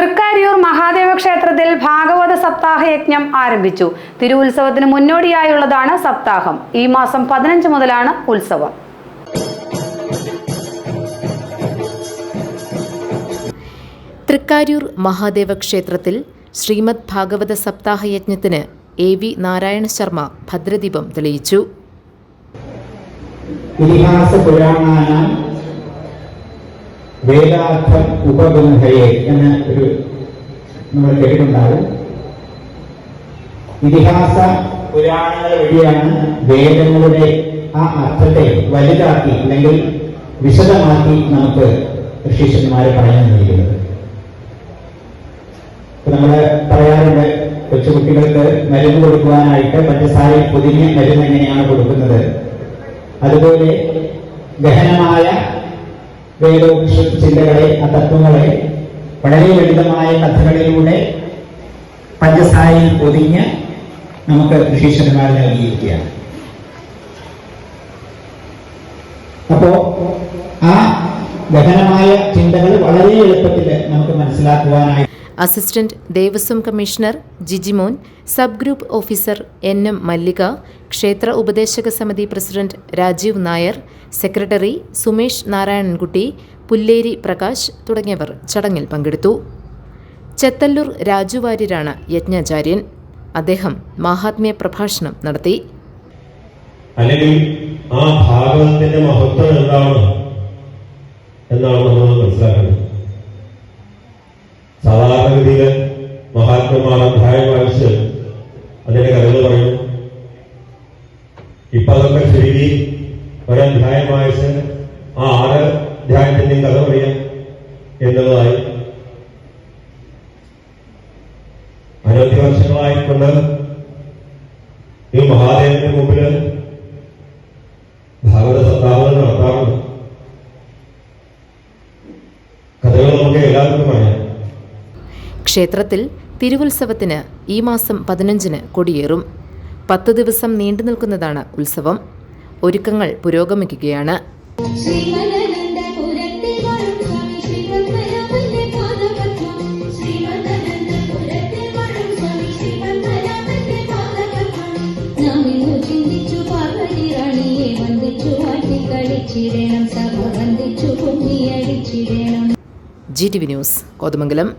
തൃക്കാരിയൂർ മഹാദേവ ക്ഷേത്രത്തിൽ ഭാഗവത സപ്താഹ യജ്ഞം ആരംഭിച്ചു. തിരുവുത്സവത്തിന് മുന്നോടിയായുള്ളതാണ് സപ്താഹം. ഈ മാസം 15 മുതലാണ് ഉത്സവം. തൃക്കാരിയൂർ മഹാദേവ ക്ഷേത്രത്തിൽ ശ്രീമദ് ഭാഗവത സപ്താഹ യജ്ഞത്തിന് AV നാരായണ ശർമ്മ ഭദ്രദീപം തെളിയിച്ചു. ഇതിഹാസ പുരാണാനാം വേദാർത്ഥം ഉപബന്ധയെ എന്ന ഒരു നമ്മൾ കേട്ടിട്ടുണ്ടാവും. ഇതിഹാസ പുരാണങ്ങൾ വഴിയാണ് വേദങ്ങളുടെ ആ അർത്ഥത്തെ വലുതാക്കി അല്ലെങ്കിൽ വിശദമാക്കി നമുക്ക് ഋഷീശ്വരന്മാരെ പറയാൻ കഴിയുന്നത്. നമ്മൾ പറയാറുണ്ട്, കൊച്ചുകുട്ടികൾക്ക് മരുന്ന് കൊടുക്കുവാനായിട്ട് പഞ്ചസാരയിൽ പൊതിഞ്ഞ് മരുന്ന് എങ്ങനെയാണ് കൊടുക്കുന്നത്, അതുപോലെ ഗഹനമായ വേദോപനിഷത്ത് ചിന്തകളെ, ആ തത്വങ്ങളെ വളരെ ലളിതമായ കഥകളിലൂടെ പഞ്ചസാരയിൽ പൊതിഞ്ഞ് നമുക്ക് ഋഷീശ്വരന്മാർ നൽകിയിരിക്കുകയാണ്. അപ്പോ ആ ഗഹനമായ ചിന്തകൾ വളരെ എളുപ്പത്തിൽ നമുക്ക് മനസ്സിലാക്കുവാനായി assistant Devaswom commissioner Jijimon, sub group officer NM Mallika, ക്ഷേത്ര ഉപദേശക സമിതി പ്രസിഡന്റ് രാജീവ് നായർ, സെക്രട്ടറി സുമേഷ് നാരായണൻകുട്ടി, പുല്ലേരി പ്രകാശ് തുടങ്ങിയവർ ചടങ്ങിൽ പങ്കെടുത്തു. ചെത്തല്ലൂർ രാജുവാര്യരാണ് യജ്ഞാചാര്യൻ. അദ്ദേഹം മാഹാത്മ്യ പ്രഭാഷണം നടത്തി. അല്ലെങ്കിൽ ആ ഭാഗവതത്തിന്റെ മഹത്വം എന്താണ് എന്നാണ് നമ്മൾ മനസ്സിലാക്കുന്നത്. സാധാരണഗതിയില് മഹാത്മാർ അധ്യായം വായിച്ച് അതിന്റെ കഥകൾ പറയുന്നു. ഇപ്പൊ അതൊക്കെ ചുരുക്കി ഒരധ്യായം വായിച്ച് ആ 6 അധ്യായത്തിന്റെയും കഥ പറയാം എന്നതായി. അനവധി വർഷങ്ങളായിക്കൊണ്ട് ഈ മഹാദേവന്റെ മുമ്പില് ഭാഗവത സപ്താഹങ്ങൾ നടത്താറുണ്ട്. കഥകൾ നമുക്ക് എല്ലാവർക്കും പറയാം. ക്ഷേത്രത്തിൽ തിരുവുത്സവത്തിന് ഈ മാസം 15-ന് കൊടിയേറും. 10 ദിവസം നീണ്ടു നിൽക്കുന്നതാണ് ഉത്സവം. ഒരുക്കങ്ങൾ പുരോഗമിക്കുകയാണ്. GTV news, Kothamangalam.